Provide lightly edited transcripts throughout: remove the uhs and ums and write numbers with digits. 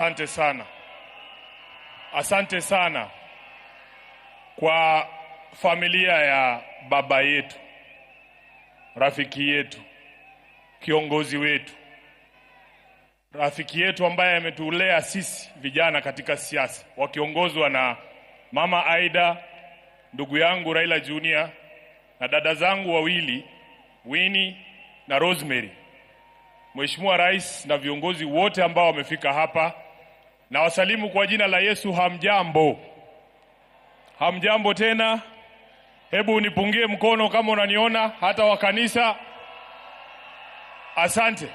Asante sana. Asante sana kwa familia ya baba yetu, rafiki yetu, kiongozi wetu, rafiki yetu ambaye ametulea sisi vijana katika siasa, wakiongozwa na Mama Aida, ndugu yangu Raila Junior, na dada zangu wawili Winnie na Rosemary. Mheshimiwa Rais na viongozi wote ambao wamefika hapa, na wasalimu kwa jina la Yesu. Hamjambo? Hamjambo tena? Hebu unipungie mkono kama unaniona, hata wa kanisa. Asante.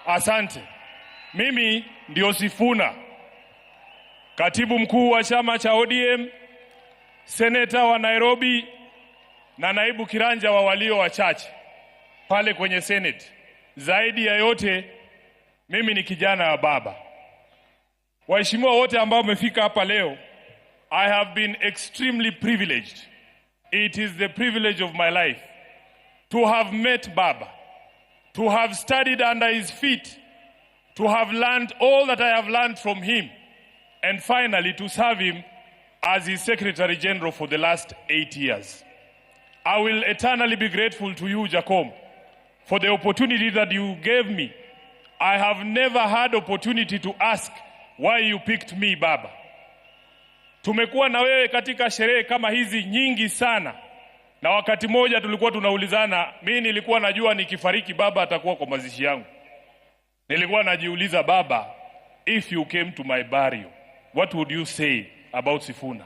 Asante. Mimi ndio Sifuna, katibu mkuu wa chama cha ODM, seneta wa Nairobi na naibu kiranja wa walio wachache pale kwenye Senate. Zaidi ya yote, mimi ni kijana wa baba. Waheshimiwa wote ambao wamefika hapa leo, I have been extremely privileged. It is the privilege of my life to have met Baba, to have studied under his feet, to have learned all that I have learned from him, and finally to serve him as his Secretary General for the last 8 years. I will eternally be grateful to you, Jacob, for the opportunity that you gave me. I have never had opportunity to ask why you picked me, Baba. Tumekuwa na wewe katika sherehe kama hizi nyingi sana, na wakati moja tulikuwa tunaulizana, mimi nilikuwa najua nikifariki Baba atakuwa kwa mazishi yangu. Nilikuwa najiuliza, Baba, if you came to my burial, what would you say about Sifuna?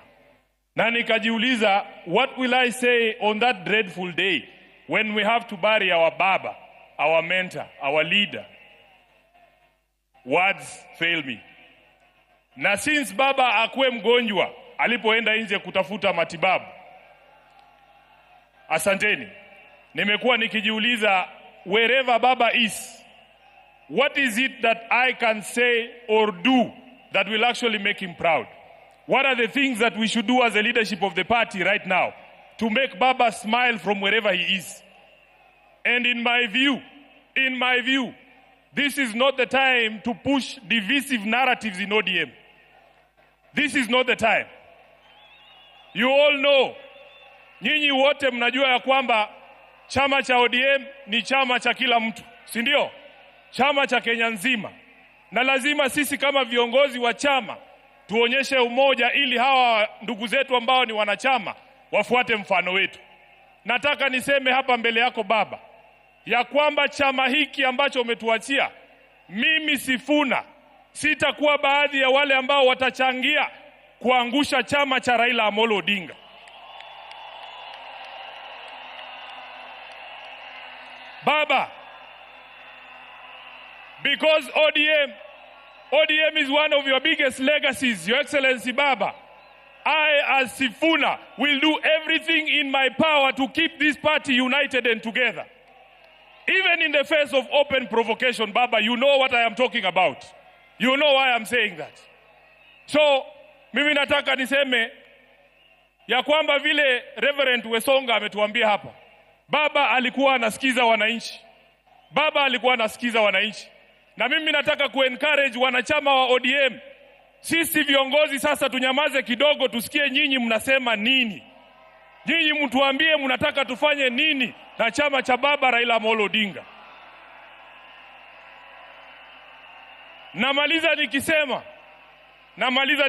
Na nikajiuliza, what will I say on that dreadful day when we have to bury our Baba, our mentor, our leader? Words fail me. Na since Baba akuwe mgonjwa alipoenda nje kutafuta matibabu, asanteni, nimekuwa nikijiuliza, wherever Baba is, what is it that I can say or do that will actually make him proud? What are the things that we should do as the leadership of the party right now to make Baba smile from wherever he is? And in my view, this is not the time to push divisive narratives in ODM. This is not the time. You all know, nyinyi wote mnajua ya kwamba chama cha ODM ni chama cha kila mtu, si ndio? Chama cha Kenya nzima. Na lazima sisi kama viongozi wa chama tuonyeshe umoja ili hawa ndugu zetu ambao ni wanachama wafuate mfano wetu. Nataka niseme hapa mbele yako Baba, ya kwamba chama hiki ambacho umetuachia, mimi Sifuna sitakuwa baadhi ya wale ambao watachangia kuangusha chama cha Raila Amolo Odinga. Baba, because ODM is one of your biggest legacies, Your Excellency Baba, I as Sifuna will do everything in my power to keep this party united and together. Even in the face of open provocation, Baba, you know what I am talking about. You know why I'm saying that. So, mimi nataka niseme ya kwamba vile Reverend Wesonga ametuambia hapa, Baba alikuwa anasikiza wananchi. Baba alikuwa anasikiza wananchi. Na mimi nataka kuencourage wanachama wa ODM. Sisi viongozi sasa tunyamaze kidogo, tusikie nyinyi mnasema nini. Nyinyi mtuambie mnataka tufanye nini na chama cha Baba Raila Amolo Odinga. Namaliza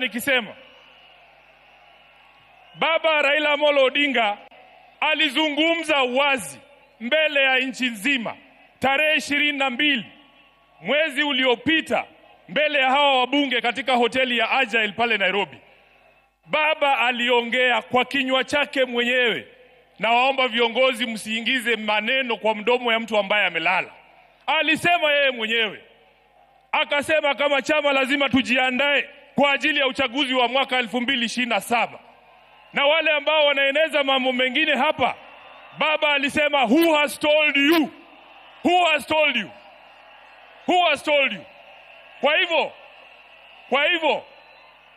nikisema Baba Raila Amolo Odinga alizungumza wazi mbele ya nchi nzima tarehe 22 mwezi uliopita mbele ya hawa wabunge katika hoteli ya Agile pale Nairobi. Baba aliongea kwa kinywa chake mwenyewe, na waomba viongozi msiingize maneno kwa mdomo ya mtu ambaye amelala. Alisema yeye mwenyewe, akasema kama chama lazima tujiandae kwa ajili ya uchaguzi wa mwaka 2027. Na wale ambao wanaeneza mambo mengine hapa, Baba alisema, who has told you? Who has told you? Who has told you? Kwa hivyo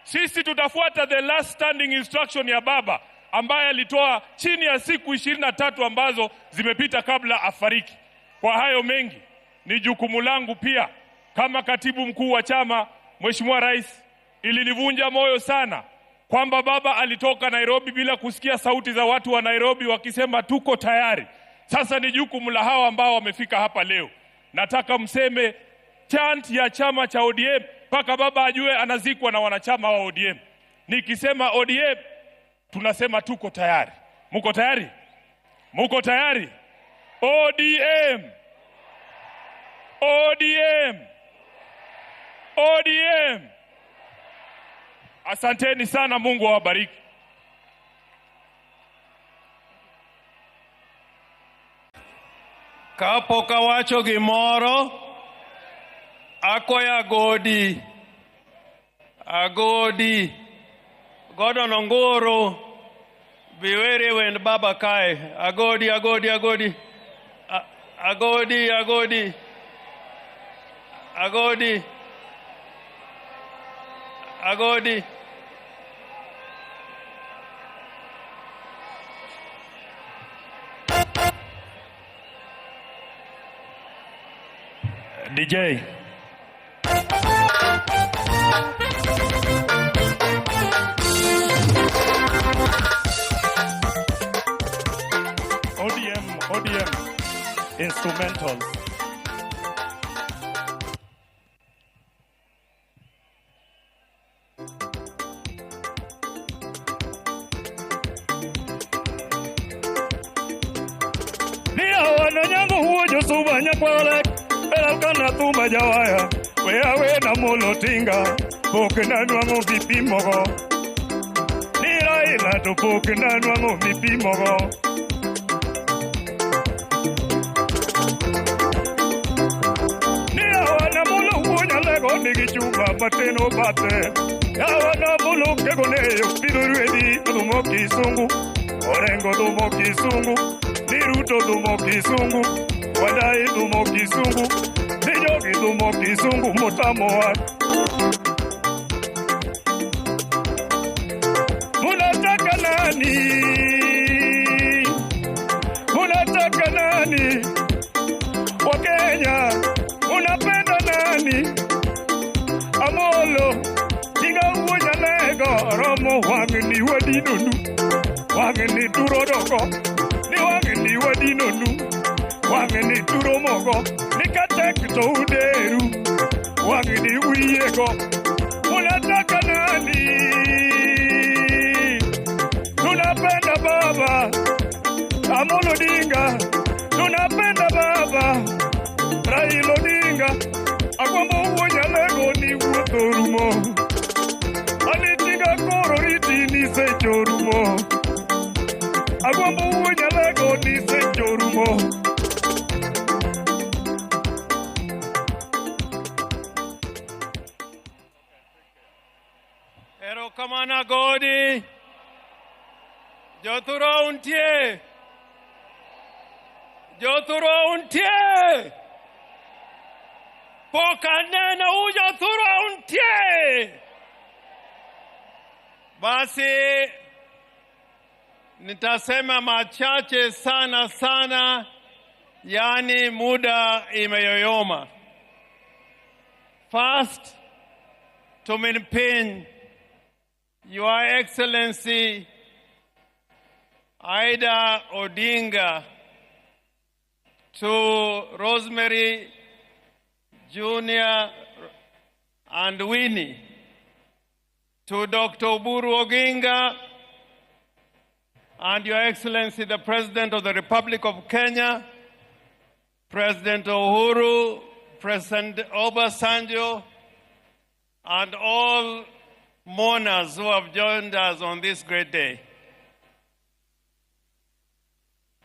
sisi tutafuata the last standing instruction ya Baba ambaye alitoa chini ya siku 23 ambazo zimepita kabla afariki. Kwa hayo mengi, ni jukumu langu pia kama katibu mkuu wa chama, Mheshimiwa Rais, ilinivunja moyo sana kwamba baba alitoka Nairobi bila kusikia sauti za watu wa Nairobi wakisema tuko tayari. Sasa ni jukumu la hawa ambao wamefika hapa leo. Nataka mseme chant ya chama cha ODM mpaka baba ajue anazikwa na wanachama wa ODM. Nikisema ODM tunasema tuko tayari. Muko tayari? Muko tayari? ODM! ODM! ODM! Asanteni sana, Mungu awabariki. Kapo kawacho gimoro, akoya agodi. Agodi. Godo nongoro. Biwere wend baba kae. Agodi, agodi, agodi. Agodi, agodi. Agodi. Agodi. DJ. ODM instrumentals. Nia wana nyango huo Josuba nyakwale Bela kana tumba jawaya Weawe na molotinga Poke na nuango vipi mogo Ni Raila to poke na nuango vipi mogo Nia wana molo huo nyalego Nigi chumba mateno bate Ya wana molo kegoneyo Pidurwedi tumo kisungu Orengo tumo kisungu Niruto tumo kisungu Wadai tumo kisungu, nijogi tumo kisungu, mutamoa. Munataka nani? Munataka nani? Wakenya, munapenda nani? Amolo, tiga uonya lego, romo wangeni wadinonu, wangeni turodoko, ni wangeni wadinonu. Wangeni turo mogo, nikatek to uderu. Wangeni wiyego, unataka nani? Tunapenda baba, Amolo Odinga. Tunapenda baba, Raila Odinga. Akwambo uonya lego ni uotorumo. Anitinga koro riti ni sechorumo. Akwambo uonya lego ni sechorumo. Kamana godi. Joturo untie. Joturo untie. Pokanena ujoturo untie. Basi nitasema machache sana, yani muda imeyoyoma. First, tuminipin Your Excellency Aida Odinga, to Rosemary Jr. and Winnie, to Dr. Oburu Oginga, and Your Excellency the President of the Republic of Kenya, President Uhuru, President Obasanjo, and all mourners who have joined us on this great day.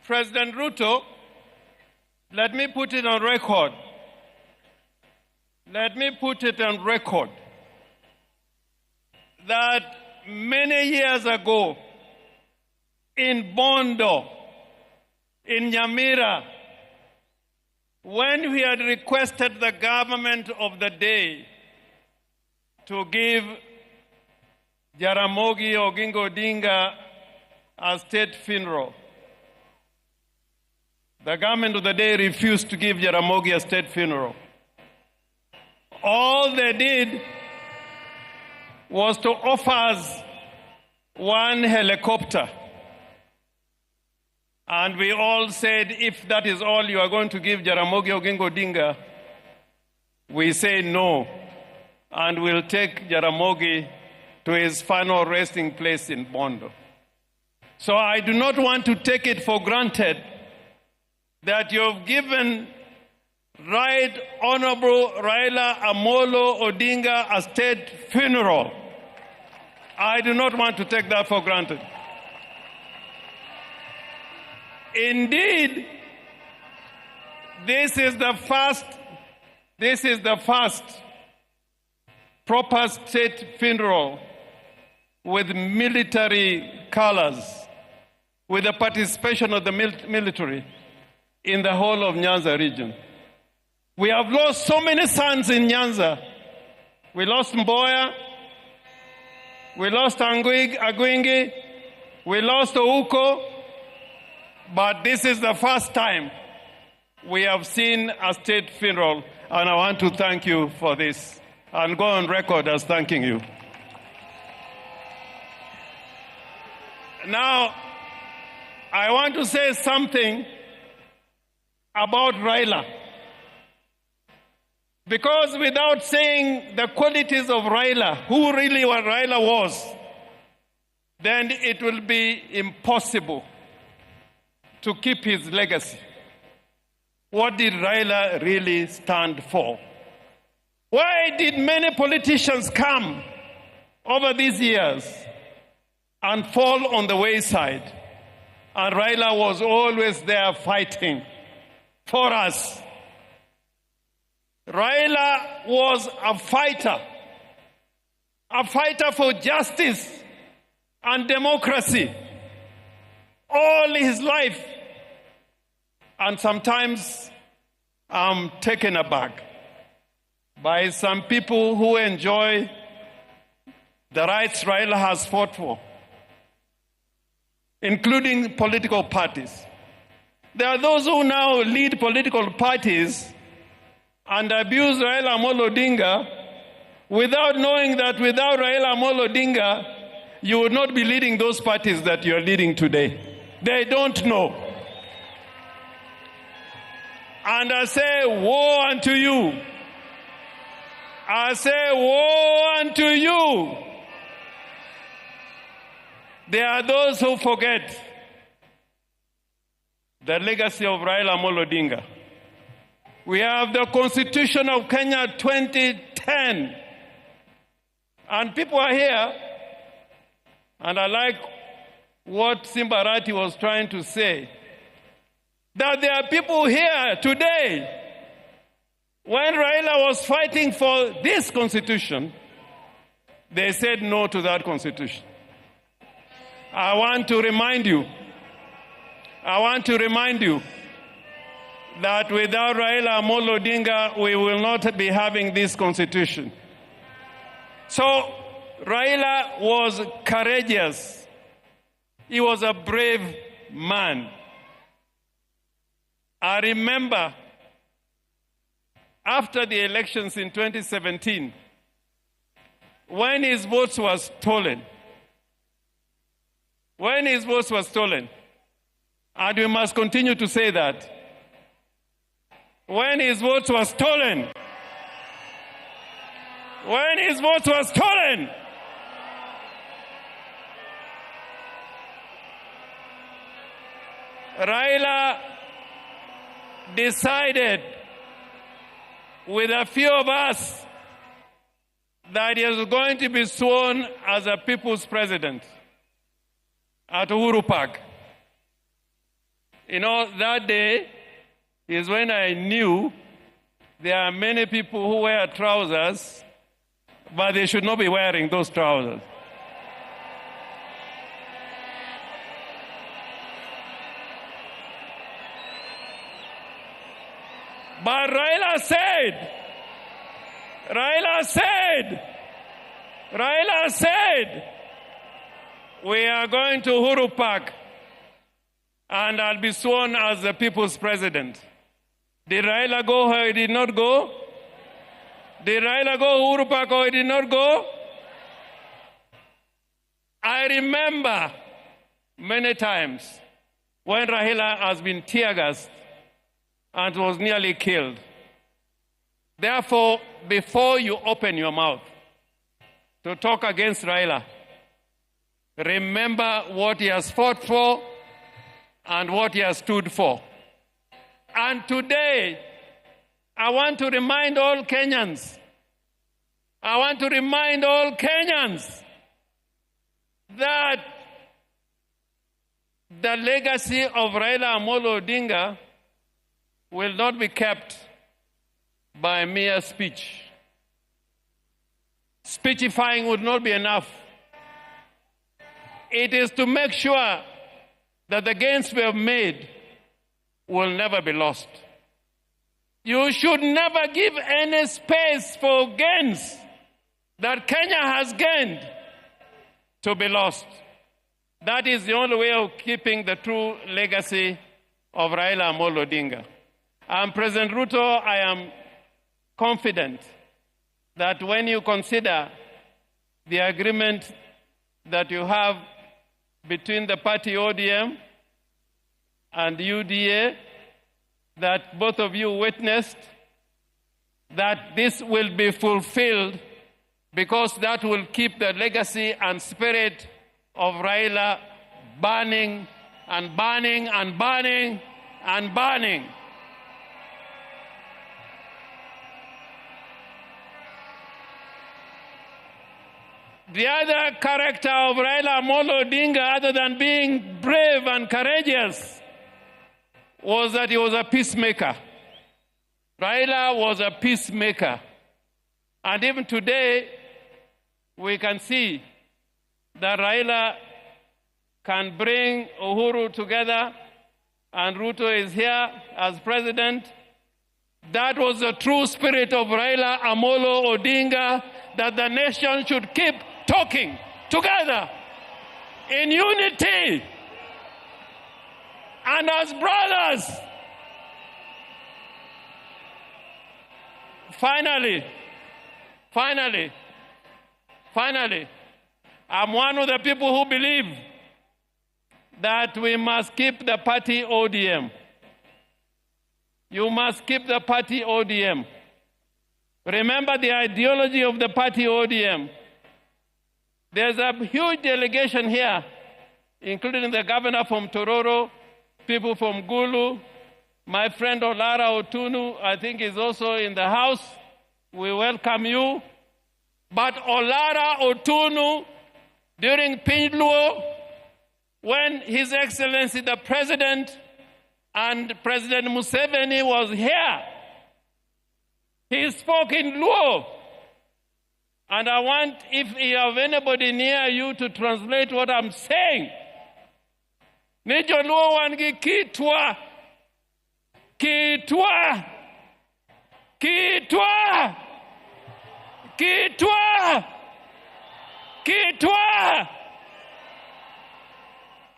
President Ruto, let me put it on record. Let me put it on record that many years ago in Bondo, in Nyamira, when we had requested the government of the day to give Jaramogi Oginga Odinga a state funeral, the government of the day refused to give Jaramogi a state funeral. All they did was to offer us one helicopter. And we all said, if that is all you are going to give Jaramogi Oginga Odinga, we say no. And we'll take Jaramogi to his final resting place in Bondo. So I do not want to take it for granted that you've given Right Honorable Raila Amolo Odinga a state funeral. I do not want to take that for granted. Indeed, this is the first proper state funeral with military colors, with the participation of the military in the whole of Nyanza region. We have lost so many sons in Nyanza. We lost Mboya, we lost Agwingi, we lost Ouko, but this is the first time we have seen a state funeral, and I want to thank you for this and go on record as thanking you. Now, I want to say something about Raila. Because without saying the qualities of Raila, who really what Raila was, then it will be impossible to keep his legacy. What did Raila really stand for? Why did many politicians come over these years and fall on the wayside? And Raila was always there fighting for us. Raila was a fighter for justice and democracy all his life. And sometimes I'm taken aback by some people who enjoy the rights Raila has fought for, including political parties. There are those who now lead political parties and abuse Raila Amolo Odinga without knowing that without Raila Amolo Odinga, you would not be leading those parties that you are leading today. They don't know. And I say, woe unto you. I say, woe unto you. There are those who forget the legacy of Raila Amolo Odinga. We have the Constitution of Kenya 2010. And people are here, and I like what Simbarati was trying to say, that there are people here today, when Raila was fighting for this Constitution, they said no to that Constitution. I want to remind you that without Raila Amolo Odinga, we will not be having this Constitution. So Raila was courageous. He was a brave man. I remember after the elections in 2017, when his votes were stolen, and we must continue to say that, when his votes were stolen, Raila decided with a few of us that he was going to be sworn as a people's president at Uhuru Park. You know, that day is when I knew there are many people who wear trousers, but they should not be wearing those trousers. But Raila said, we are going to Uhuru Park and I'll be sworn as the people's president. Did Raila go or he did not go? Did Raila go Uhuru Park or he did not go? I remember many times when Raila has been tear gassed and was nearly killed. Therefore, before you open your mouth to talk against Raila, remember what he has fought for and what he has stood for. And today, I want to remind all Kenyans, that the legacy of Raila Amolo Odinga will not be kept by mere speech. Speechifying would not be enough. It is to make sure that the gains we have made will never be lost. You should never give any space for gains that Kenya has gained to be lost. That is the only way of keeping the true legacy of Raila Amolo Odinga. And President Ruto, I am confident that when you consider the agreement that you have between the party ODM and UDA, that both of you witnessed, that this will be fulfilled, because that will keep the legacy and spirit of Raila burning and burning and burning and burning. The other character of Raila Amolo Odinga, other than being brave and courageous, was that he was a peacemaker. Raila was a peacemaker. And even today, we can see that Raila can bring Uhuru together, and Ruto is here as president. That was the true spirit of Raila Amolo Odinga, that the nation should keep talking together in unity and as brothers. Finally, I'm one of the people who believe that we must keep the party ODM. You must keep the party ODM. Remember the ideology of the party ODM. There's a huge delegation here, including the governor from Tororo, people from Gulu, my friend Olara Otunu, I think is also in the house. We welcome you. But Olara Otunu, during Pinluo, when His Excellency the President and President Museveni was here, he spoke in Luo. And I want, if you have anybody near you, to translate what I'm saying. Nijo Luo wangi kitwa, kitwa, kitwa, kitwa, kitwa.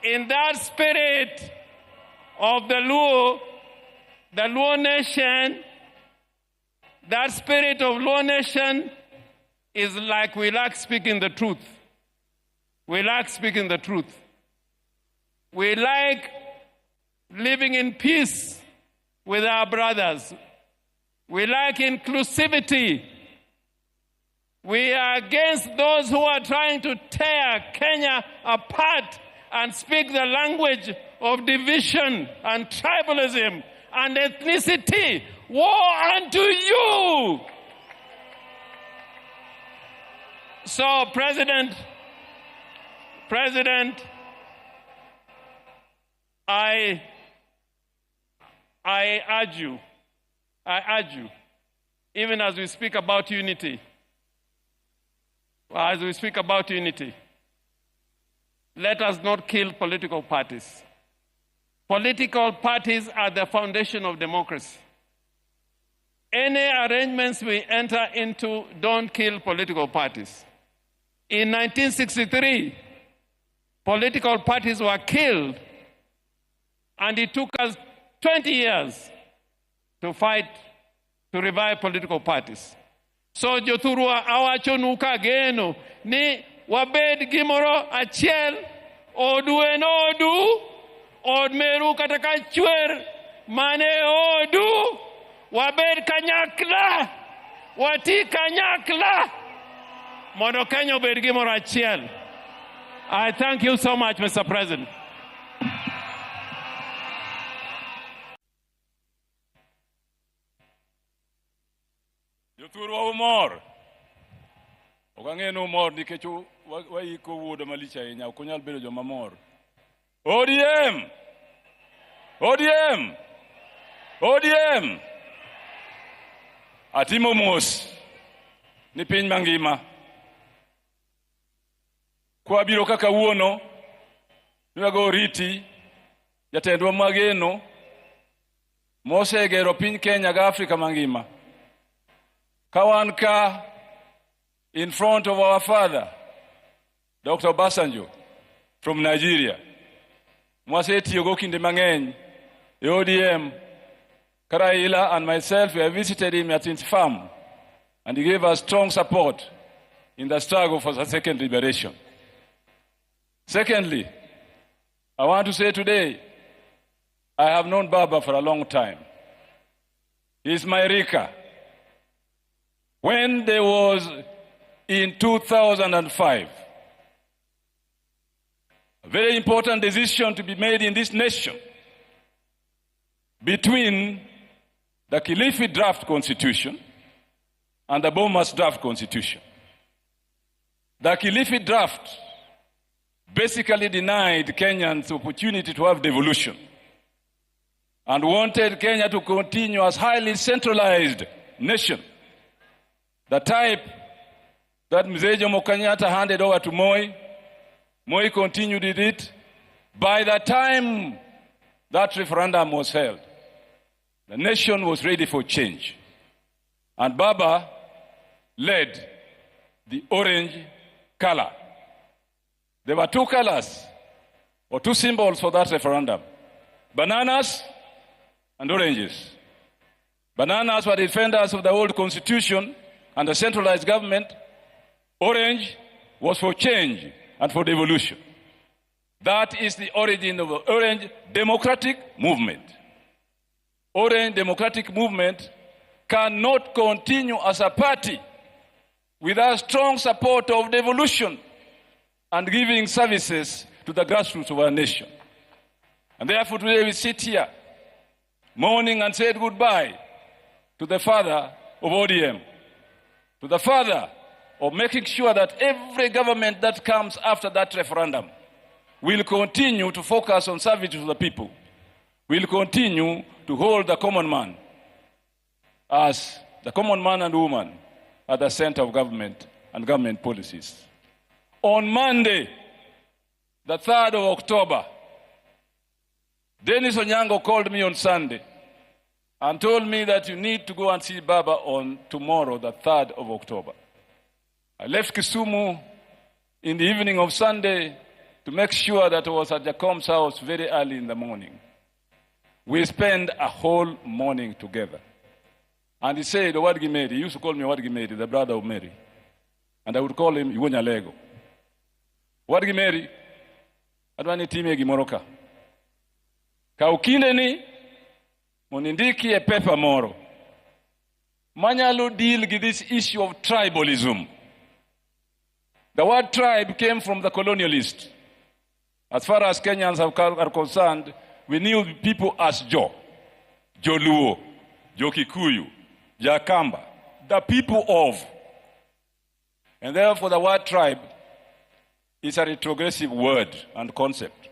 In that spirit of the Luo nation, that spirit of Luo nation is like we like speaking the truth. We like speaking the truth. We like living in peace with our brothers. We like inclusivity. We are against those who are trying to tear Kenya apart and speak the language of division and tribalism and ethnicity. Woe unto you! So, President, I urge you, even as we speak about unity, let us not kill political parties. Political parties are the foundation of democracy. Any arrangements we enter into don't kill political parties. In 1963, political parties were killed, and it took us 20 years to fight to revive political parties. So jothurwa awachonu kageno ni wabed gimoro achiel, odu en odu, od meru kata ka chwer mane odu, wabed kanyakla, wati kanyakla, mondo Kenya obed gimoro achiel. I thank you so much, Mr. President. Jothurwa umor. Okang'eno umor nikech waiko wuodo malich ahinya, ok onyal bedo joma mor. ODM! ODM! ODM! Atimo mos ni piny mangima. Kwa biro kaka wuono, niwago riti, jatendwa mageno, mosegero piny Kenya ga Afrika mangima. Kawanka in front of our father, Dr. Basanjo, from Nigeria. Mwaseti yogo kinde mang'eny, ODM, Raila and myself, we have visited him at his farm, and he gave us strong support in the struggle for the second liberation. Secondly, I want to say today, I have known Baba for a long time. He is my Rika. When there was in 2005, a very important decision to be made in this nation between the Kilifi draft constitution and the Bomas draft constitution. The Kilifi draft basically denied Kenyans the opportunity to have devolution and wanted Kenya to continue as highly centralized nation, the type that Mzee Jomo Kenyatta handed over to Moi. Moi continued with it. By the time that referendum was held, the nation was ready for change. And Baba led the orange color. There were two colors, or two symbols for that referendum: bananas and oranges. Bananas were defenders of the old constitution and the centralized government. Orange was for change and for devolution. That is the origin of the Orange Democratic Movement. Orange Democratic Movement cannot continue as a party without strong support of devolution and giving services to the grassroots of our nation. And therefore today we sit here mourning and said goodbye to the father of ODM, to the father of making sure that every government that comes after that referendum will continue to focus on service to the people, will continue to hold the common man as the common man and woman at the center of government and government policies. On Monday, the 3rd of October, Dennis Onyango called me on Sunday and told me that you need to go and see Baba on tomorrow, the 3rd of October. I left Kisumu in the evening of Sunday to make sure that I was at Jacom's house very early in the morning. We spent a whole morning together. And he said, Wadgi Mary, he used to call me Wadgi Mary, the brother of Mary. And I would call him Iwonya Lego. Wadgi Mary, adwani time gimoroka. Ka ukinde ni, monindiki e pepa moro. Manyalo deal with this issue of tribalism. The word tribe came from the colonialists. As far as Kenyans are concerned, we knew people as Jo, Joluo, Jokikuyu, Jakamba, the people of. And therefore the word tribe is a retrogressive word and concept.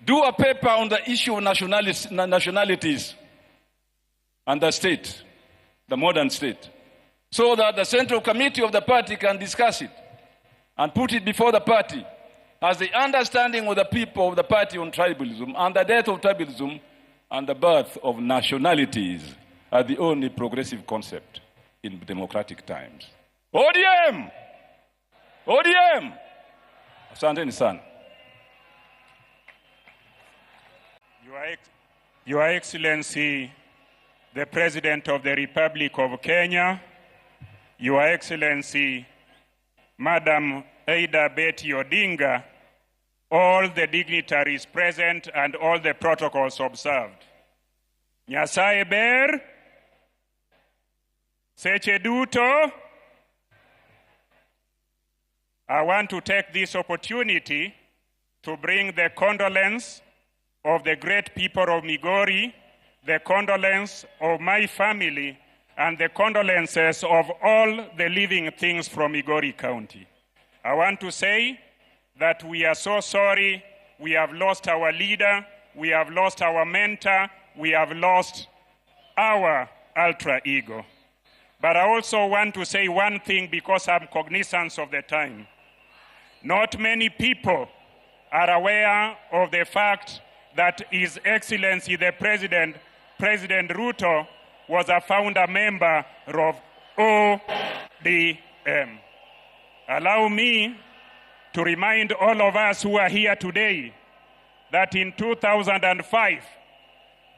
Do a paper on the issue of nationalities and the state, the modern state, so that the central committee of the party can discuss it and put it before the party as the understanding of the people of the party on tribalism and the death of tribalism and the birth of nationalities are the only progressive concept in democratic times. ODM! ODM! Asanteni sana. Your Excellency, the President of the Republic of Kenya, Your Excellency, Madam Ada Betty Odinga, all the dignitaries present and all the protocols observed. Nyasaye ber, seche duto. I want to take this opportunity to bring the condolence of the great people of Migori, the condolence of my family, and the condolences of all the living things from Migori County. I want to say that we are so sorry. We have lost our leader, we have lost our mentor, we have lost our alter ego. But I also want to say one thing because I'm cognizant of the time. Not many people are aware of the fact that His Excellency the President Ruto, was a founder member of ODM. Allow me to remind all of us who are here today that in 2005,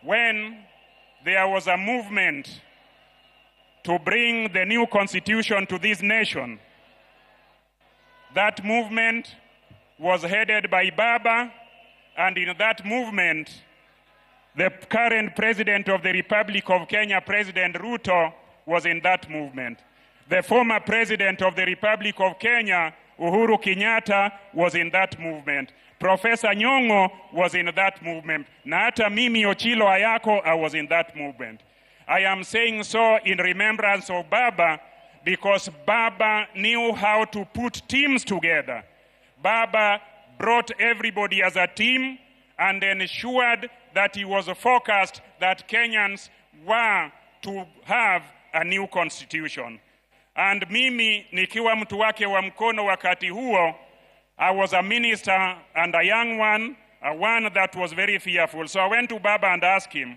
when there was a movement to bring the new constitution to this nation, that movement was headed by Baba, and in that movement, the current President of the Republic of Kenya, President Ruto, was in that movement. The former President of the Republic of Kenya, Uhuru Kenyatta, was in that movement. Professor Nyong'o was in that movement. Na hata mimi Ochilo Ayako, I was in that movement. I am saying so in remembrance of Baba because Baba knew how to put teams together. Baba brought everybody as a team and ensured that he was focused that Kenyans were to have a new constitution. And mimi nikiwa mtu wake wa mkono wakati huo, I was a minister and a young one, a one that was very fearful. So I went to Baba and asked him,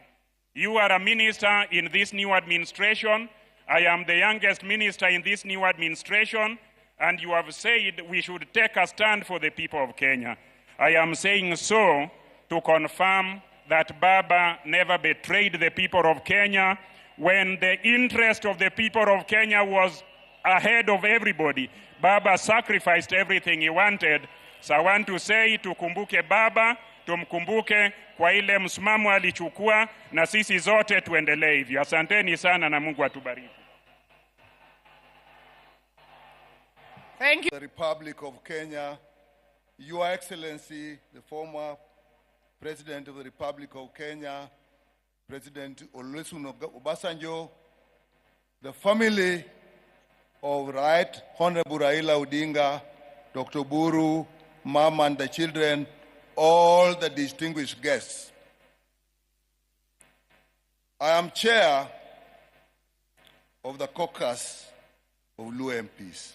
you are a minister in this new administration. I am the youngest minister in this new administration. And you have said we should take a stand for the people of Kenya. I am saying so to confirm that Baba never betrayed the people of Kenya when the interest of the people of Kenya was ahead of everybody. Baba sacrificed everything he wanted. So I want to say, tukumbuke Baba, tumkumbuke kwa ile msimamo alichukua, na sisi zote tuendelee hivyo. Asanteni sana na Mungu atubariki. Thank you. The Republic of Kenya, Your Excellency, the former President of the Republic of Kenya, President Olusegun Obasanjo, the family of Right Honorable Raila Odinga, Dr. Buru, Mom and the children, all the distinguished guests. I am chair of the caucus of Luo MPs.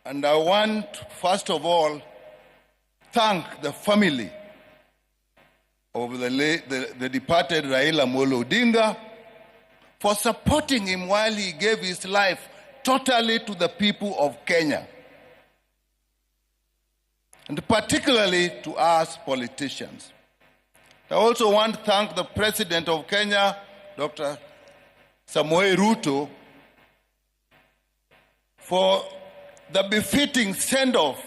And I want, first of all, thank the family of the departed Raila Molo Odinga for supporting him while he gave his life totally to the people of Kenya, and particularly to us politicians. I also want to thank the President of Kenya, Dr. Samoei Ruto, for the befitting send-off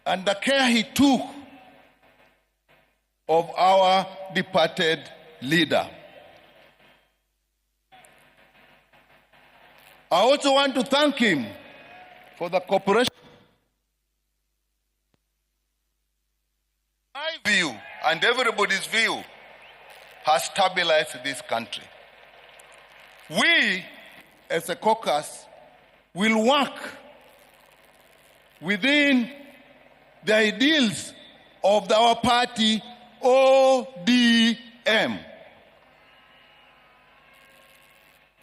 and the care he took of our departed leader. I also want to thank him for the cooperation. My view and everybody's view has stabilized this country. We, as a caucus, will work within the ideals of our party, ODM.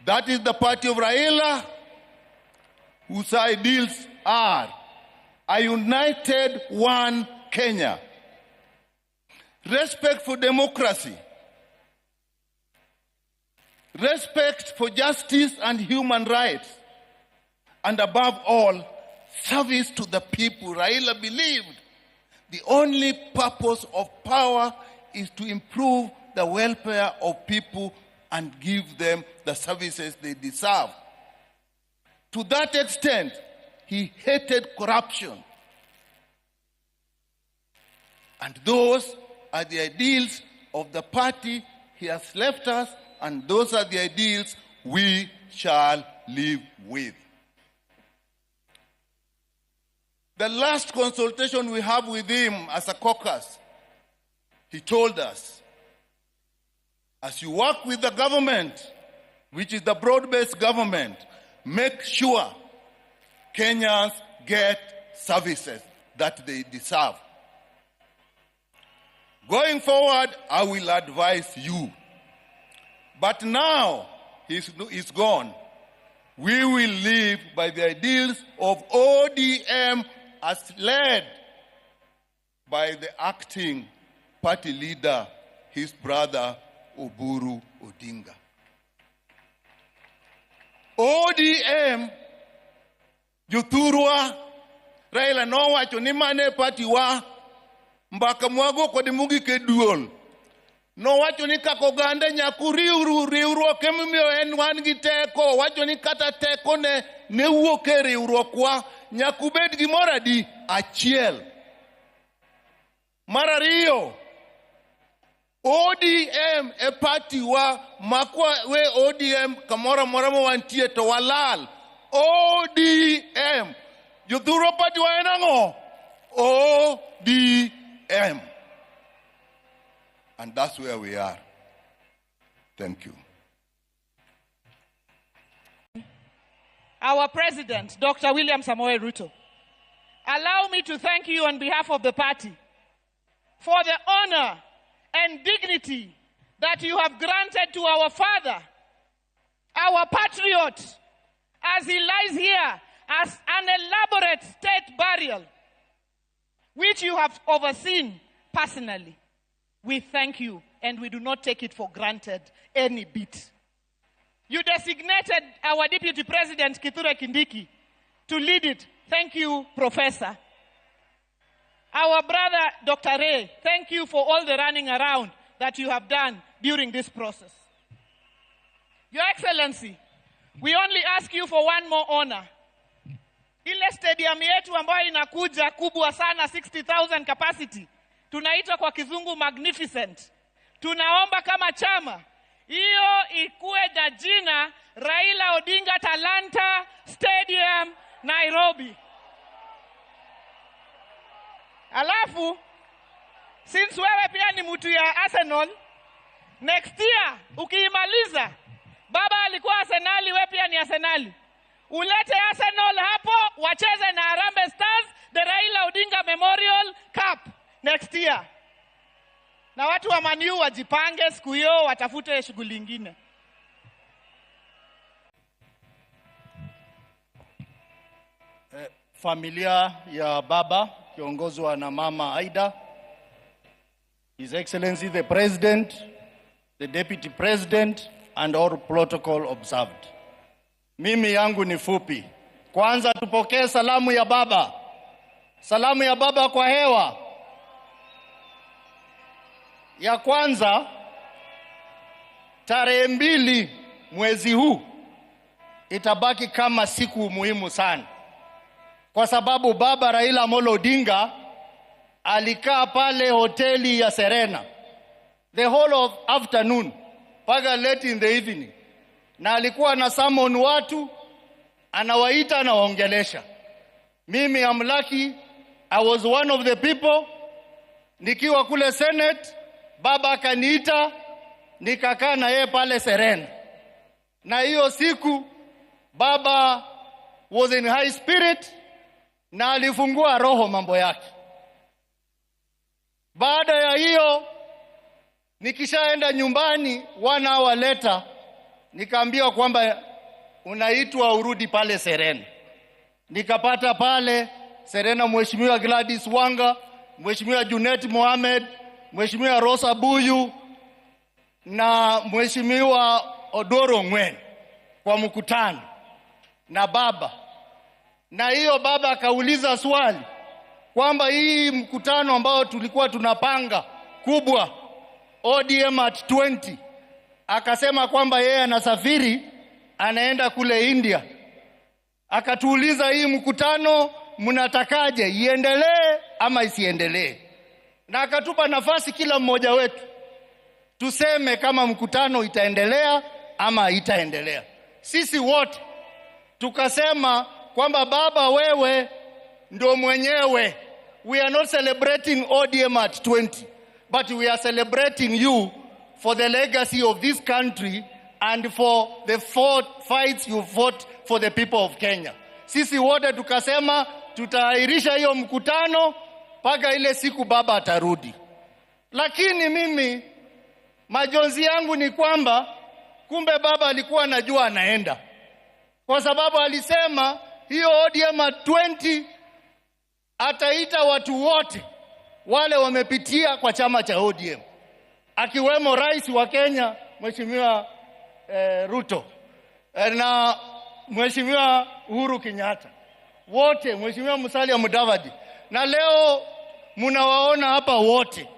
That is the party of Raila, whose ideals are a united one Kenya, respect for democracy, respect for justice and human rights, and above all, service to the people. Raila believed the only purpose of power is to improve the welfare of people and give them the services they deserve. To that extent, he hated corruption. And those are the ideals of the party he has left us, and those are the ideals we shall live with. The last consultation we have with him as a caucus, he told us, as you work with the government, which is the broad-based government, make sure Kenyans get services that they deserve. Going forward, I will advise you. But now he's gone. We will live by the ideals of ODM as led by the acting party leader, his brother, Oburu Odinga. ODM, Juturwa, Raila no wacho ni mane party wa mbaka mwago kod mugi ke duol. No wacho ni kakoganda nyaku riwruok emimiyo en wan gi teko. Wacho ni kata teko ne wuok e riwruok wa nyaku bed gimoro adi achiel. Mar ariyo, ODM e party wa makwa we ODM kamoro moro ma wantie to walal. ODM Jodhuro party wa en ang'o? ODM. And that's where we are. Thank you. Our President, Dr. William Samoei Ruto, allow me to thank you on behalf of the party for the honor and dignity that you have granted to our father, our patriot, as he lies here as an elaborate state burial, which you have overseen personally. We thank you, and we do not take it for granted any bit. You designated our Deputy President, Kithure Kindiki, to lead it. Thank you, Professor. Our brother, Dr. Ray, thank you for all the running around that you have done during this process. Your Excellency, we only ask you for one more honor. Ile stadium yetu ambayo inakuja kubwa sana, 60,000 capacity, tunaita kwa kizungu magnificent. Tunaomba kama chama, hiyo ikuwe na jina Raila Odinga Talanta Stadium, Nairobi. Alafu, since wewe pia ni mtu ya Arsenal, next year, ukiimaliza, baba alikuwa Arsenali, wewe pia ni Arsenali. Ulete Arsenal hapo, wacheze na Harambee Stars, the Raila Odinga Memorial Cup next year. Na watu wa Man U wajipange siku hiyo, watafute shughuli nyingine. Familia ya baba kiongozwa na mama Aida, His Excellency the President, the Deputy President, and all protocol observed. Mimi yangu ni fupi. Kwanza tupokee salamu ya baba. Salamu ya baba kwa hewa. Ya kwanza, tarehe 2 mwezi huu itabaki kama siku muhimu sana. Kwa sababu baba Raila Amolo Odinga alikaa pale hoteli ya Serena the whole of afternoon mpaka late in the evening, na alikuwa na summon watu, anawaita na waongelesha. Mimi am lucky, I was one of the people. Nikiwa kule Senate, baba akaniita, nikakaa na yeye pale Serena. Na hiyo siku baba was in high spirit na alifungua roho mambo yake. Baada ya hiyo, nikishaenda nyumbani 1 hour later, nikaambiwa kwamba unaitwa urudi pale Serena. Nikapata pale Serena Mheshimiwa Gladys Wanga, Mheshimiwa Junet Mohamed, Mheshimiwa Rosa Buyu na Mheshimiwa Odoro Ngwen kwa mkutano na baba. Na hiyo baba akauliza swali kwamba hii mkutano ambao tulikuwa tunapanga kubwa ODM at 20, akasema kwamba yeye anasafiri anaenda kule India. Akatuuliza, hii mkutano mnatakaje, iendelee ama isiendelee? Na akatupa nafasi kila mmoja wetu tuseme kama mkutano itaendelea ama haitaendelea. Sisi wote tukasema kwamba baba, wewe ndo mwenyewe. We are not celebrating ODM at 20, but we are celebrating you for the legacy of this country and for the fights you fought for the people of Kenya. Sisi wote tukasema tutaahirisha hiyo mkutano mpaka ile siku baba atarudi. Lakini mimi majonzi yangu ni kwamba kumbe baba alikuwa anajua anaenda, kwa sababu alisema hiyo ODM at 20 ataita watu wote wale wamepitia kwa chama cha ODM, akiwemo rais wa Kenya Mheshimiwa Ruto na Mheshimiwa Uhuru Kenyatta, wote, Mheshimiwa Musalia Mudavadi, na leo mnawaona hapa wote.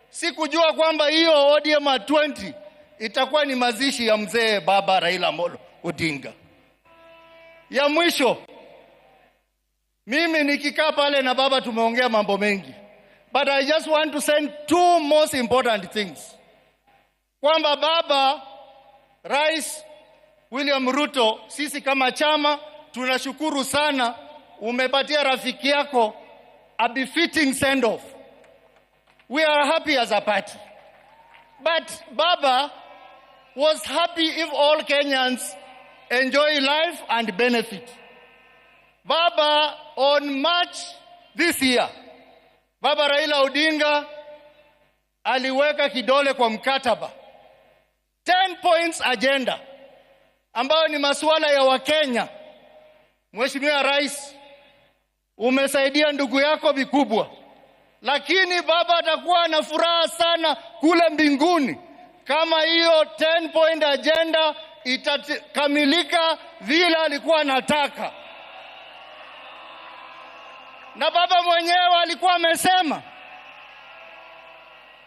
Sikujua kwamba hiyo ODM at 20 itakuwa ni mazishi ya mzee baba Raila Amolo Odinga. Ya mwisho, mimi nikikaa pale na baba tumeongea mambo mengi, but I just want to send two most important things. Kwamba baba Rais William Ruto, sisi kama chama tunashukuru sana, umepatia rafiki yako a befitting send off. We are happy as a party, but baba was happy if all Kenyans enjoy life and benefit. Baba, on March this year, baba Raila Odinga aliweka kidole kwa mkataba 10 points agenda ambayo ni masuala ya Wakenya. Mheshimiwa Rais, umesaidia ndugu yako vikubwa, lakini baba atakuwa na furaha sana kule mbinguni kama hiyo 10 point agenda itakamilika vile alikuwa anataka. Na baba mwenyewe alikuwa amesema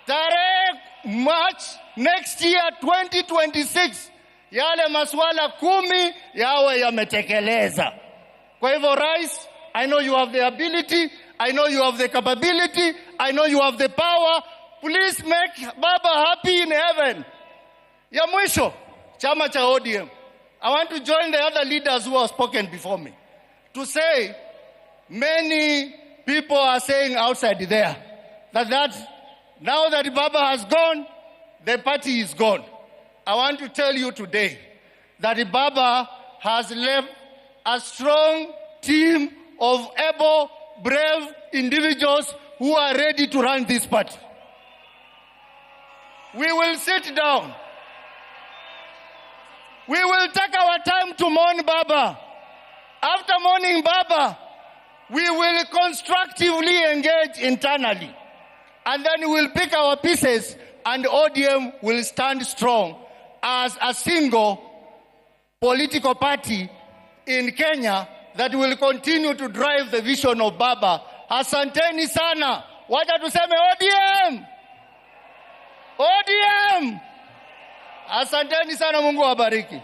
tarehe March next year 2026 yale masuala 10 yawe yametekeleza. Kwa hivyo Rais, I know you have the ability, I know you have the capability, I know you have the power. Please make baba happy in heaven. Ya mwisho, chama cha ODM, I want to join the other leaders who have spoken before me to say many people are saying outside there that now that baba has gone, the party is gone. I want to tell you today that baba has left a strong team of able, brave individuals who are ready to run this party. We will sit down. We will take our time to mourn baba. After mourning baba, we will constructively engage internally. And then we will pick our pieces and ODM will stand strong as a single political party in Kenya that will continue to drive the vision of baba. Asanteni sana. Wacha tuseme ODM. ODM. Asanteni sana, Mungu awabariki.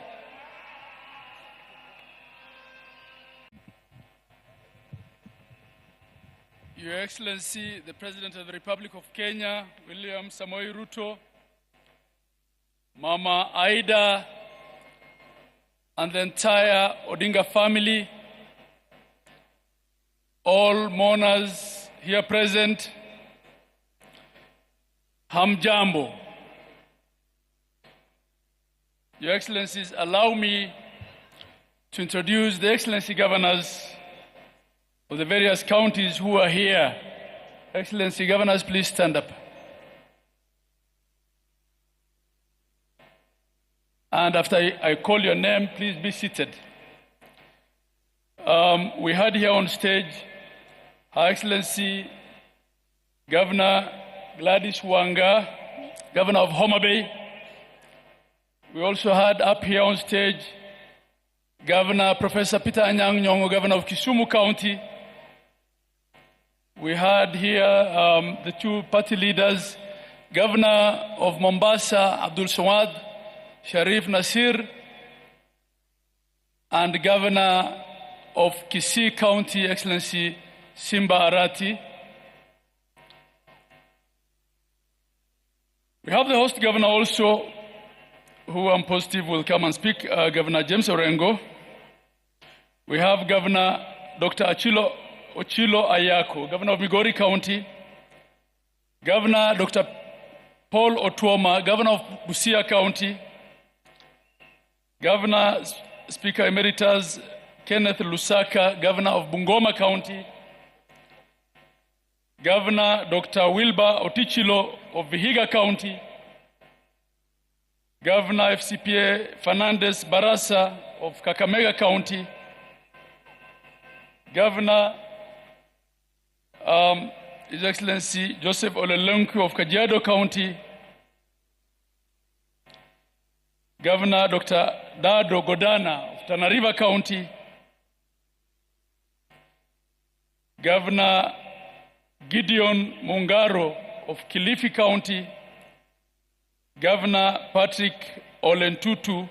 Your Excellency, the President of the Republic of Kenya, William Samoei Ruto, Mama Aida, and the entire Odinga family, all mourners here present, Hamjambo. Your Excellencies, allow me to introduce the Excellency Governors of the various counties who are here. Excellency Governors, please stand up. And after I call your name, please be seated. We had here on stage Her Excellency Governor Gladys Wanga, Governor of Homa Bay. We also had up here on stage Governor Professor Peter Anyang' Nyong'o, Governor of Kisumu County. We had here the two party leaders, Governor of Mombasa, Abdul Swad, Sharif Nasir, and Governor of Kisii County, Excellency Simba Arati. We have the host governor also, who I'm positive will come and speak, Governor James Orengo. We have Governor Dr. Ochilo Ayako, Governor of Migori County. Governor Dr. Paul Otuoma, Governor of Busia County. Governor Speaker Emeritus Kenneth Lusaka, Governor of Bungoma County. Governor Dr. Wilbur Otichilo of Vihiga County. Governor FCPA Fernandez Barasa of Kakamega County. Governor His Excellency Joseph Olelenku of Kajiado County. Governor Dr. Dado Godana of Tana River County. Governor Gideon Mungaro of Kilifi County. Governor Patrick Olentutu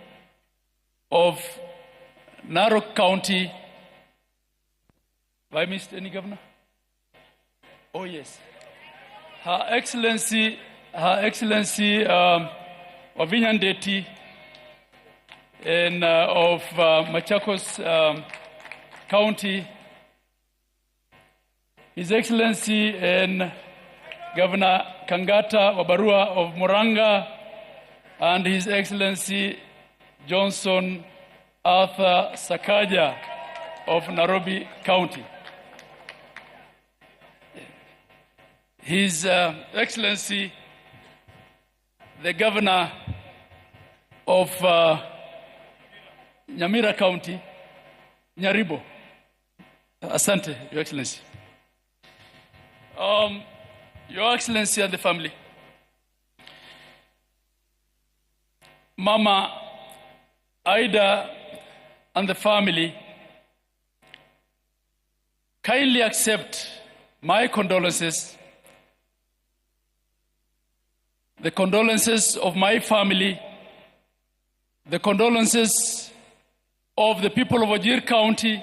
of Narok County. Have I missed any governor? Oh yes. Her Excellency Wavinya Ndeti of Machakos County. His Excellency Governor Kangata Wabarua of Muranga, and His Excellency Johnson Arthur Sakaja of Nairobi County. His Excellency the Governor of Nyamira County, Nyaribo. Asante, Your Excellency. Your Excellency and the family. Mama Aida and the family, kindly accept my condolences, the condolences of my family, the condolences of the people of Wajir County,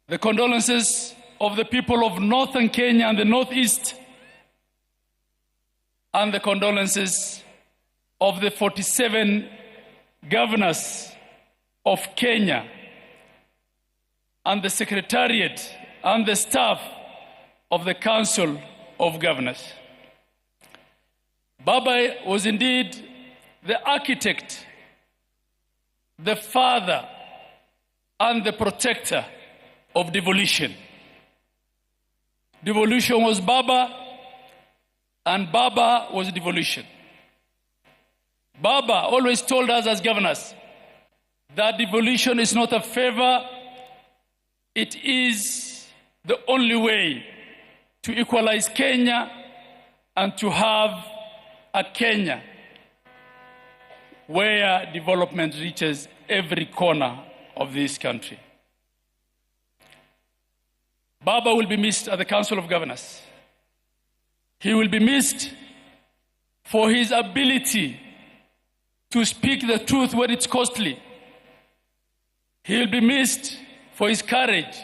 the condolences of the people of northern Kenya and the northeast, and the condolences of the 47 governors of Kenya and the secretariat and the staff of the Council of Governors. Baba was indeed the architect, the father, and the protector of devolution. Devolution was Baba, and Baba was devolution. Baba always told us as governors that devolution is not a favor, it is the only way to equalize Kenya and to have a Kenya where development reaches every corner of this country. Baba will be missed at the Council of Governors. He will be missed for his ability to speak the truth when it's costly. He will be missed for his courage,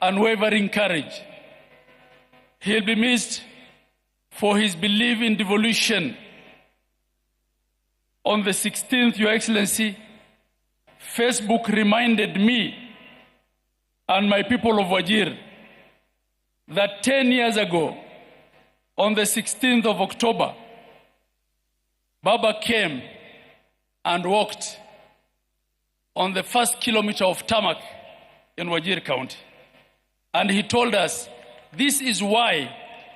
unwavering courage. He will be missed for his belief in devolution. On the 16th, Your Excellency, Facebook reminded me and my people of Wajir that 10 years ago, on the 16th of October, Baba came and walked on the first kilometer of tarmac in Wajir County. And he told us, this is why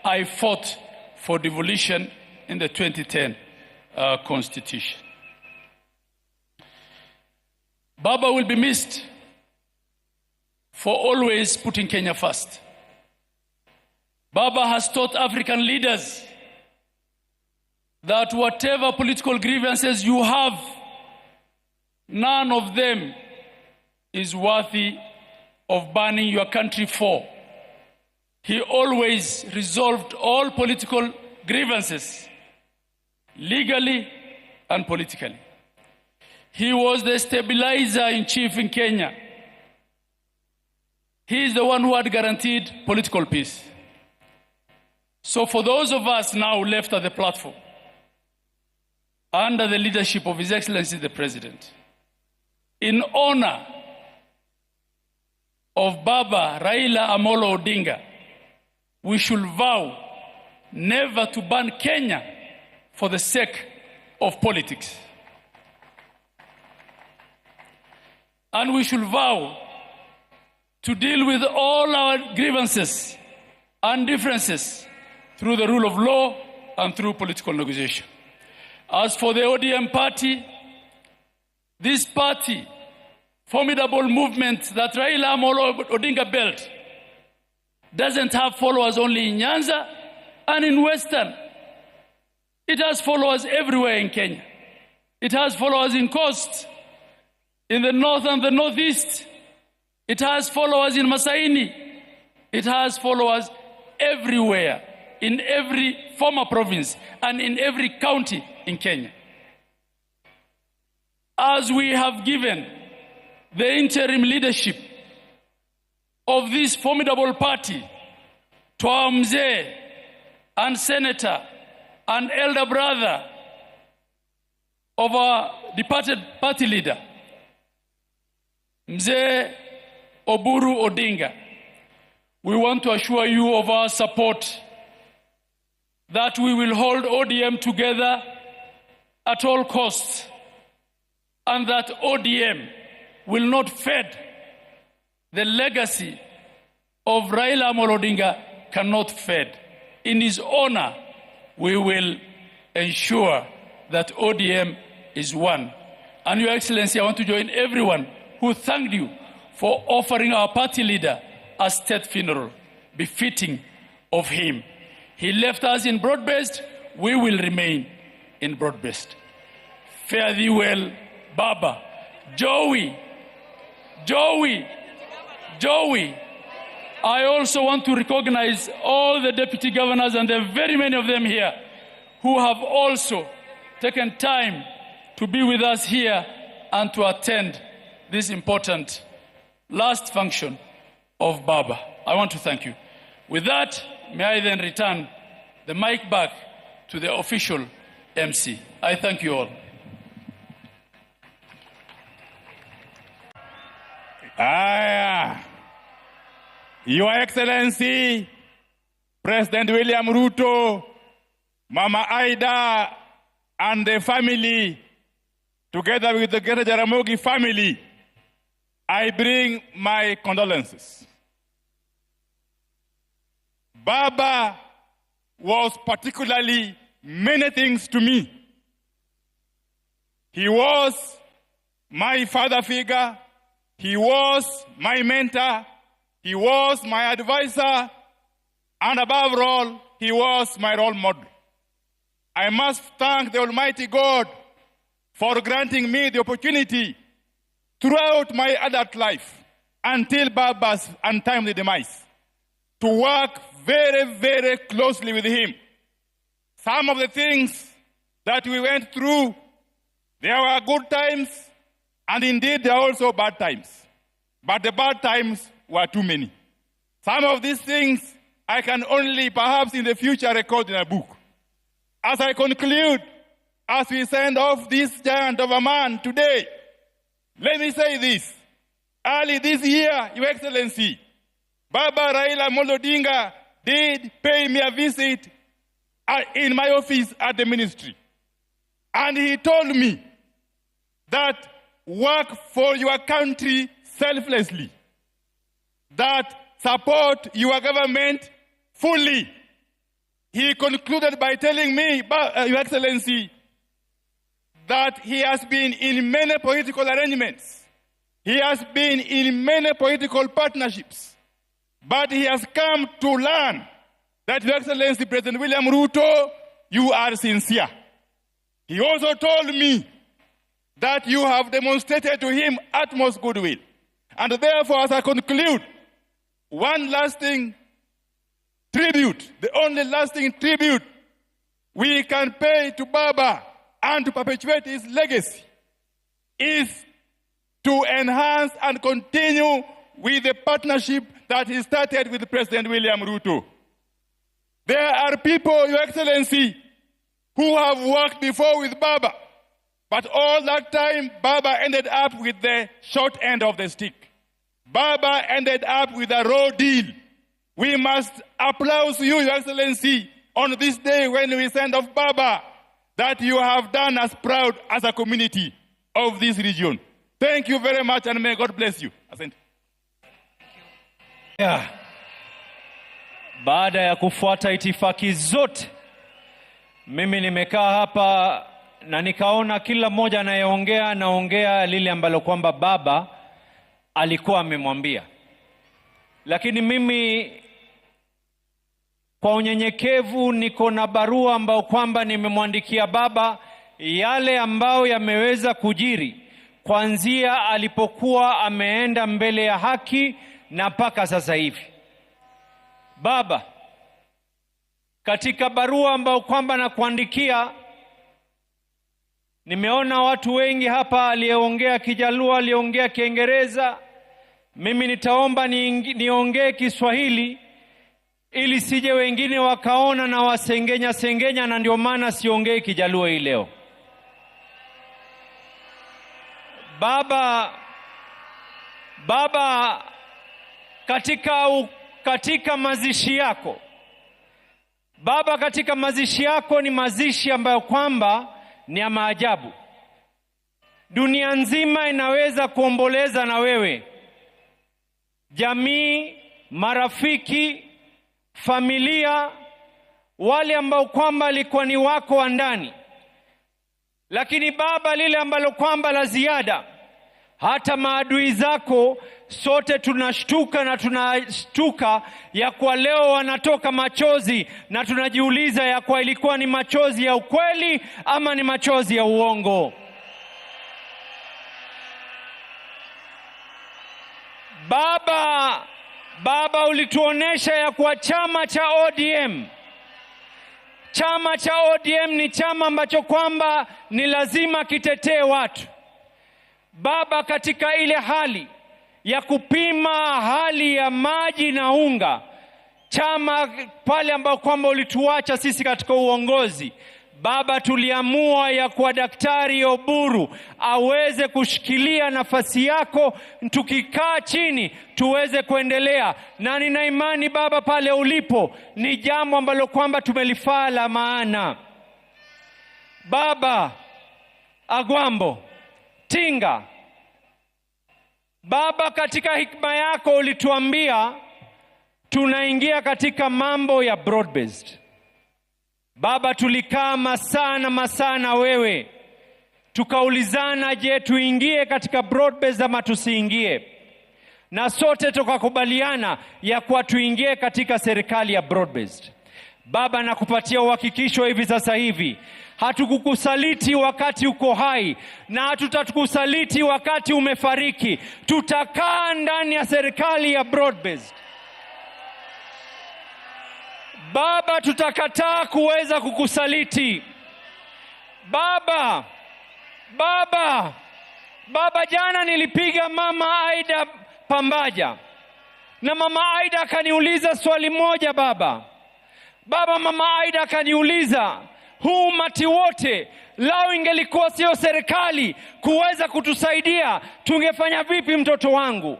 I fought for devolution in the 2010 Constitution. Baba will be missed for always putting Kenya first. Baba has taught African leaders that whatever political grievances you have, none of them is worthy of burning your country for. He always resolved all political grievances legally and politically. He was the stabilizer in chief in Kenya. He is the one who had guaranteed political peace. So for those of us now left at the platform, under the leadership of His Excellency the President, in honor of Baba Raila Amolo Odinga, we should vow never to ban Kenya for the sake of politics. And we should vow to deal with all our grievances and differences through the rule of law and through political negotiation. As for the ODM party, this party, formidable movement that Raila Amolo Odinga built, doesn't have followers only in Nyanza and in Western. It has followers everywhere in Kenya. It has followers in Coast, in the north and the northeast. It has followers in Masaini. It has followers everywhere, in every former province and in every county in Kenya. As we have given the interim leadership of this formidable party to our mzee and senator and elder brother of our departed party leader, Mzee Oburu Odinga, we want to assure you of our support, that we will hold ODM together at all costs, and that ODM will not fade. The legacy of Raila Amolo Odinga cannot fade. In his honor, we will ensure that ODM is one. And Your Excellency, I want to join everyone who thanked you for offering our party leader a state funeral befitting of him. He left us in broad-based, we will remain in broad-based. Fare thee well, Baba. Joey. I also want to recognize all the deputy governors, and there are very many of them here, who have also taken time to be with us here and to attend this important last function of Baba. I want to thank you. With that, may I then return the mic back to the official MC. I thank you all. Your Excellency, President William Ruto, Mama Aida, and the family, together with the Greater Jaramogi family, I bring my condolences. Baba was particularly many things to me. He was my father figure. He was my mentor. He was my advisor. And above all, he was my role model. I must thank the Almighty God for granting me the opportunity throughout my adult life until Baba's untimely demise to work very, very closely with him. Some of the things that we went through, there were good times, and indeed there are also bad times. But the bad times were too many. Some of these things I can only perhaps in the future record in a book. As I conclude, as we send off this giant of a man today, let me say this. Early this year, Your Excellency, Baba Raila Amolo Odinga did pay me a visit in my office at the ministry. And he told me that work for your country selflessly, that support your government fully. He concluded by telling me, Your Excellency, that he has been in many political arrangements. He has been in many political partnerships. But he has come to learn that, Your Excellency, President William Ruto, you are sincere. He also told me that you have demonstrated to him utmost goodwill. And therefore, as I conclude, one lasting tribute, the only lasting tribute we can pay to Baba and to perpetuate his legacy is to enhance and continue with the partnership that he started with President William Ruto. There are people, Your Excellency, who have worked before with Baba, but all that time, Baba ended up with the short end of the stick. Baba ended up with a raw deal. We must applaud you, Your Excellency, on this day when we send off Baba, that you have done us proud as a community of this region. Thank you very much, and may God bless you. Asante. Yeah. Baada ya kufuata itifaki zote, mimi nimekaa hapa na nikaona kila mmoja anaongea lile ambalo kwamba Baba alikuwa amemwambia. Lakini mimi kwa unyenyekevu niko na barua ambayo kwamba nimemwandikia Baba, yale ambayo yameweza kujiri kuanzia alipokuwa ameenda mbele ya haki na mpaka sasa hivi. Baba, katika barua ambayo kwamba nakuandikia, nimeona watu wengi hapa, aliyeongea Kijaluo, aliyeongea Kiingereza. Mimi nitaomba niongee Kiswahili ili sije wengine wakaona na wasengenya, na ndio maana siongee Kijaluo hii leo. Baba, katika mazishi yako, Baba, katika mazishi yako ni mazishi ambayo kwamba ni ya maajabu. Dunia nzima inaweza kuomboleza na wewe. Jamii, marafiki, familia, wale ambao kwamba alikuwa ni wako wa ndani. Lakini Baba, lile ambalo kwamba la ziada, hata maadui zako sote tunashtuka na tunashtuka ya kwa leo wanatoka machozi, na tunajiuliza ya kwa ilikuwa ni machozi ya ukweli ama ni machozi ya uongo. Baba, ulituonesha ya kwa chama cha ODM ni chama ambacho kwamba ni lazima kitetee watu. Baba, katika ile hali ya kupima hali ya maji na unga, chama pale ambao kwamba ulituacha sisi katika uongozi, Baba, tuliamua ya kwa Daktari Oburu aweze kushikilia nafasi yako, tukikaa chini tuweze kuendelea. Na nina imani Baba, pale ulipo ni jambo ambalo kwamba tumelifaa la maana. Baba, Agwambo, Tinga, Baba, katika hikma yako ulituambia tunaingia katika mambo ya broad based. Baba, tulikaa masana wewe, tukaulizana, je, tuingie katika broad based ama tusiingie? Na sote tukakubaliana ya kuwa tuingie katika serikali ya broad based. Baba, nakupatia uhakikisho hivi sasa hivi, hatukukusaliti wakati uko hai na hatutakusaliti wakati umefariki. Tutakaa ndani ya serikali ya broad based. Baba, tutakataa kuweza kukusaliti. Baba, jana nilipiga Mama Aida Pambaja, na Mama Aida akaniuliza swali moja. Baba, Mama Aida akaniuliza, huu umati wote lao ingelikuwa sio serikali kuweza kutusaidia, tungefanya vipi mtoto wangu?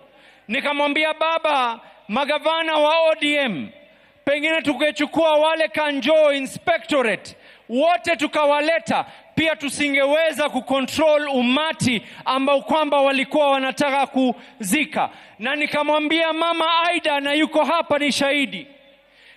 Nikamwambia Baba, magavana wa ODM, pengine tukechukua wale Kanjo Inspectorate wote tukawaleta, pia tusingeweza kucontrol umati ambao kwamba walikuwa wanataka kuzika. Na nikamwambia Mama Aida, na yuko hapa ni shahidi,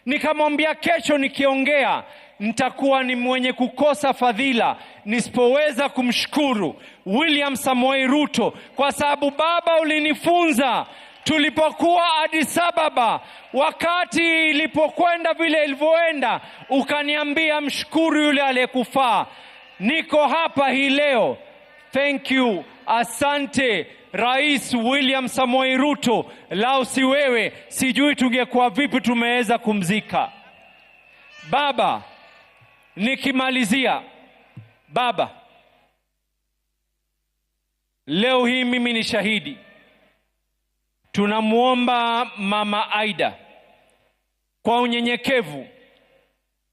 nikamwambia kesho nikiongea nitakuwa ni mwenye kukosa fadhila nisipoweza kumshukuru William Samoei Ruto, kwa sababu Baba, ulinifunza tulipokuwa Addis Ababa, wakati ilipokwenda vile ilivyoenda, ukaniambia mshukuru yule aliyekufaa. Niko hapa hii leo. Thank you. Asante Rais William Samoei Ruto. Lao si wewe, sijui tungekuwa vipi tumeweza kumzika. Baba, nikimalizia, Baba, Leo hii mimi ni shahidi. Tunamuomba Mama Aida kwa unyenyekevu,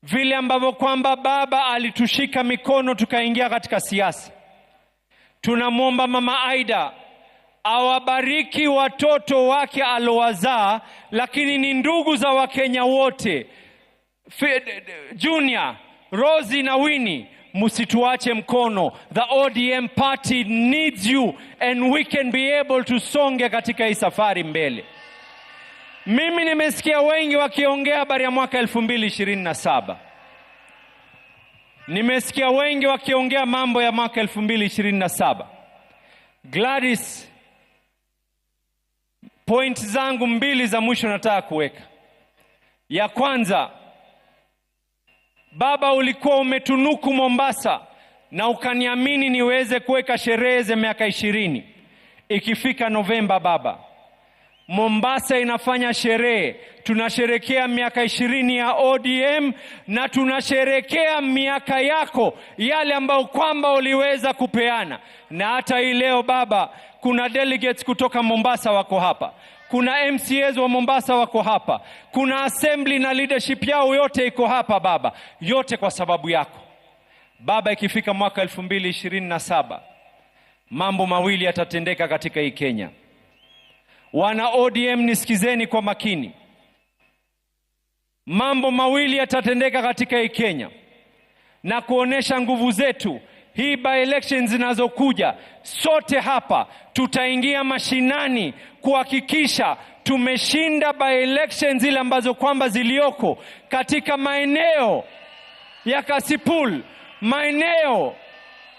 vile ambavyo kwamba baba alitushika mikono tukaingia katika siasa. Tunamuomba Mama Aida awabariki watoto wake alowazaa, lakini ni ndugu za Wakenya wote. Junior, Rosie na Winnie, musituache mkono. The ODM party needs you and we can be able to songe katika hii safari mbele. Mimi nimesikia wengi wakiongea habari ya mwaka 2027. Nimesikia wengi wakiongea mambo ya mwaka 2027. Gladys, point zangu mbili za mwisho nataka kuweka. Ya kwanza, baba ulikuwa umetunuku Mombasa na ukaniamini niweze kuweka sherehe za miaka 20. Ikifika Novemba baba, Mombasa inafanya sherehe. Tunasherekea miaka 20 ya ODM na tunasherekea miaka yako yale ambayo kwamba uliweza kupeana. Na hata hii leo baba, kuna delegates kutoka Mombasa wako hapa. Kuna MCAs wa Mombasa wako hapa. Kuna assembly na leadership yao yote iko hapa baba. Yote kwa sababu yako. Baba, ikifika mwaka 2027, mambo mawili yatatendeka katika hii Kenya. Wana ODM nisikizeni kwa makini. Mambo mawili yatatendeka katika hii Kenya na kuonesha nguvu zetu. Hii by elections zinazokuja, sote hapa tutaingia mashinani kuhakikisha tumeshinda by elections zile ambazo kwamba zilioko katika maeneo ya Kasipul, maeneo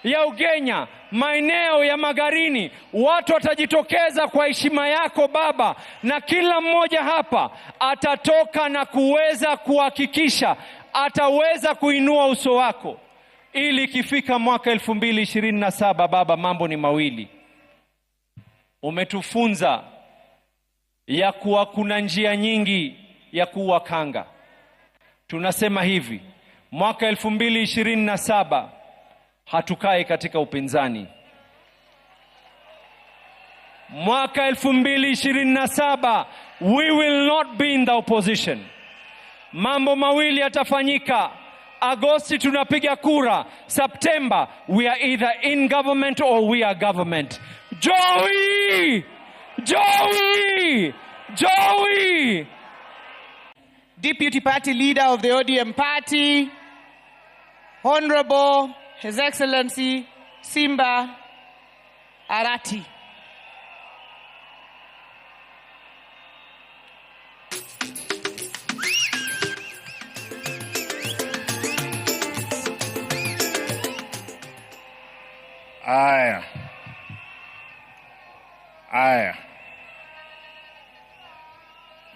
ya Ugenya, maeneo ya Magarini. Watu watajitokeza kwa heshima yako baba, na kila mmoja hapa atatoka na kuweza kuhakikisha ataweza kuinua uso wako, ili ikifika mwaka 2027 baba, mambo ni mawili. Umetufunza ya kuwa kuna njia nyingi ya kuwa kanga. Tunasema hivi, mwaka 2027 hatukai katika upinzani. Mwaka 2027 we will not be in the opposition. Mambo mawili yatafanyika. Agosti tunapiga kura. September we are either in government or we are government. Joey! Joey! Joey! Deputy Party Leader of the ODM Party, Honorable His Excellency Simba Arati.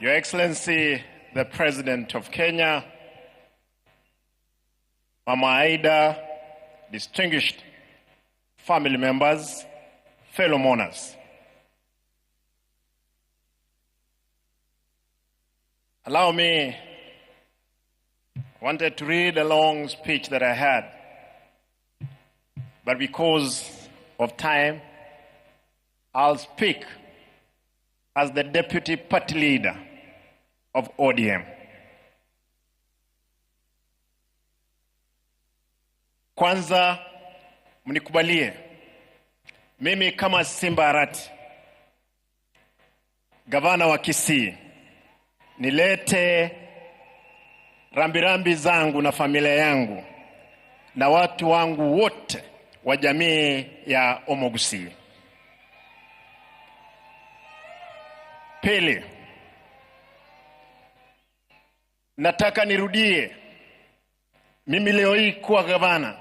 Your Excellency, the President of Kenya, Mama Aida, distinguished family members, fellow mourners. Allow me, I wanted to read a long speech that I had, but because of time, I'll speak as the Deputy Party Leader of ODM. Kwanza mnikubalie mimi kama Simba Arati, gavana wa Kisii, nilete rambirambi zangu na familia yangu na watu wangu wote wa jamii ya Omogusi. Pili, nataka nirudie, mimi leo hii kuwa gavana,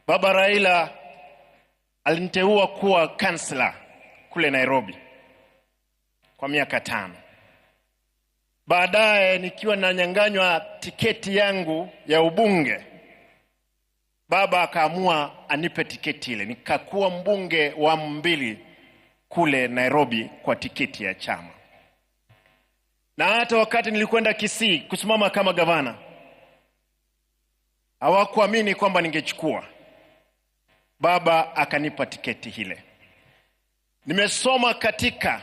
Baba Raila aliniteua kuwa kansela kule Nairobi kwa miaka 5. Baadaye nikiwa nanyang'anywa tiketi yangu ya ubunge, baba akaamua anipe tiketi ile. Nikakuwa mbunge wa 2 kule Nairobi kwa tiketi ya chama. Na hata wakati nilikwenda Kisii kusimama kama gavana, hawakuamini kwamba ningechukua. baba akanipa tiketi hile. Nimesoma katika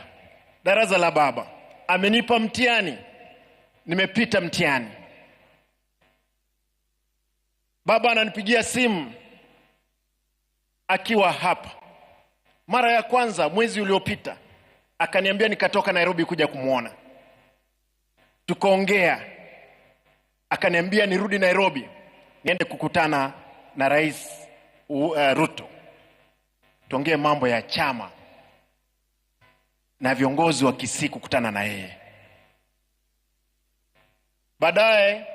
darasa la baba, amenipa mtihani, nimepita mtihani. Baba ananipigia simu akiwa hapa. Mara ya kwanza mwezi uliopita akaniambia nikatoka Nairobi kuja kumuona. Tukaongea, akaniambia nirudi Nairobi niende kukutana na Rais Ruto, tuongee mambo ya chama na viongozi wa Kisii, kukutana na yeye. Baadaye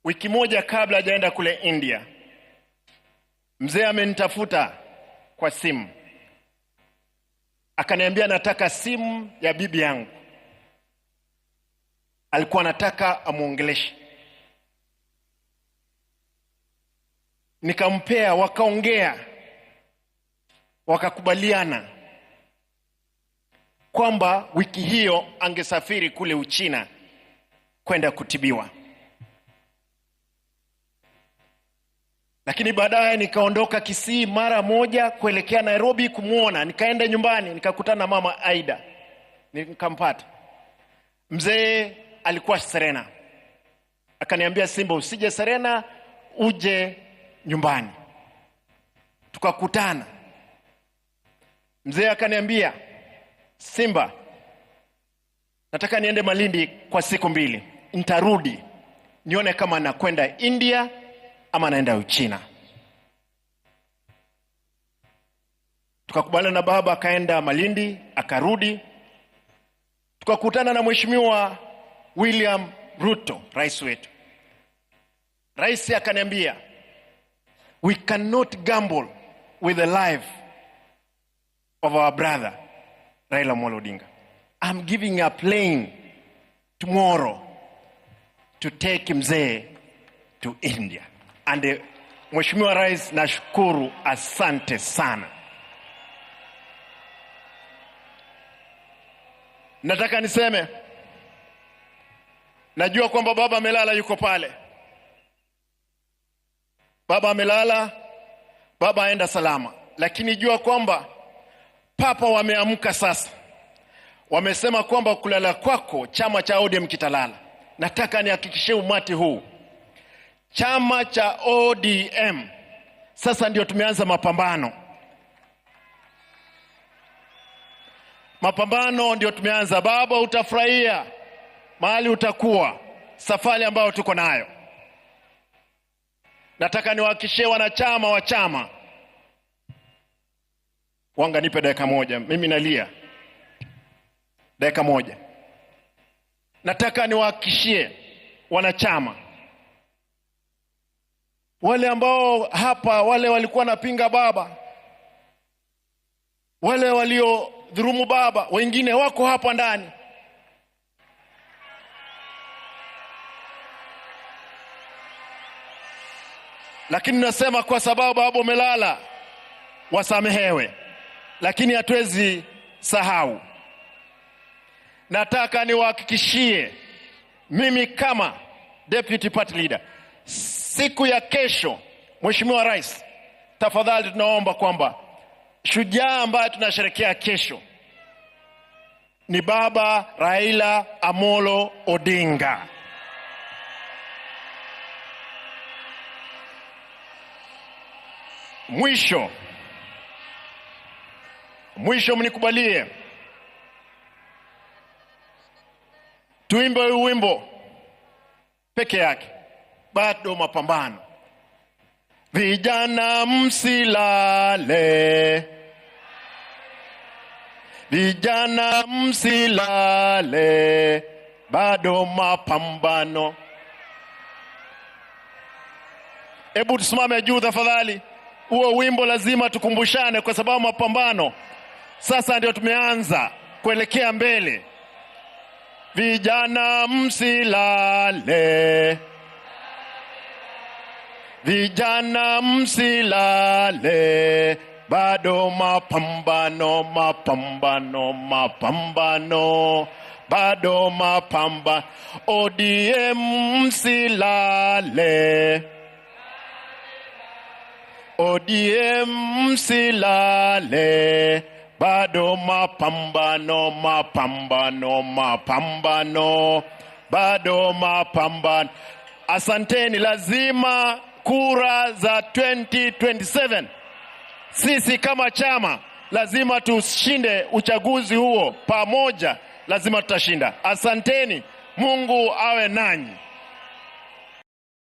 wiki moja kabla hajaenda kule India, mzee amenitafuta kwa simu, akaniambia nataka simu ya bibi yangu. Alikuwa anataka amuongeleshe. Nikampea, wakaongea, wakakubaliana kwamba wiki hiyo angesafiri kule Uchina kwenda kutibiwa. Lakini baadaye nikaondoka Kisii mara moja kuelekea Nairobi kumuona. Nikaenda nyumbani, nikakutana na mama Aida, nikampata. Mzee alikuwa Serena, akaniambia Simba, usije Serena, uje nyumbani. Tukakutana. Mzee akaniambia, Simba, nataka niende Malindi kwa siku 2. Nitarudi nione kama nakwenda India ama naenda Uchina. Tukakubaliana na baba, akaenda Malindi, akarudi. Tukakutana na Mheshimiwa William Ruto, rais wetu. Rais akaniambia, we cannot gamble with the life of our brother Raila Odinga. I'm giving a plane tomorrow to take mzee to India. And Mheshimiwa Rais, nashukuru, asante sana. Nataka niseme, najua kwamba baba amelala, yuko pale. Baba amelala, baba aenda salama. Lakini jua kwamba papa wameamka sasa. Wamesema kwamba kulala kwako chama cha ODM kitalala. Nataka nihakikishie umati huu, chama cha ODM sasa ndio tumeanza mapambano. Mapambano ndio tumeanza. Baba, utafurahia mahali utakuwa, safari ambayo tuko nayo. Nataka niwahakikishie wanachama wa chama. Wanga, nipe dakika moja, mimi nalia. Dakika moja. Nataka niwahakikishie wanachama, wale ambao hapa, wale walikuwa napinga baba, wale walio dhurumu baba, wengine wako hapa ndani. Lakini nasema kwa sababu baba umelala, wasamehewe. Lakini hatuwezi sahau. Nataka niwahakikishie, mimi kama deputy party leader, siku ya kesho, Mheshimiwa Rais, tafadhali tunaomba kwamba shujaa ambaye tunasherehekea kesho ni baba Raila Amolo Odinga. Mwisho mnikubalie tuimbe wimbo peke yake, bado mapambano. Vijana msilale, vijana msilale, bado mapambano. Hebu tusimame juu tafadhali. Huo wimbo lazima tukumbushane, kwa sababu mapambano sasa ndio tumeanza kuelekea mbele. Vijana msilale, vijana msilale, bado mapambano, mapambano, mapambano, bado mapambano. ODM msilale, ODM msilale, bado mapambano, mapambano, mapambano, bado mapambano. Asanteni. Lazima kura za 2027 sisi kama chama lazima tushinde uchaguzi huo pamoja, lazima tutashinda. Asanteni. Mungu awe nanyi.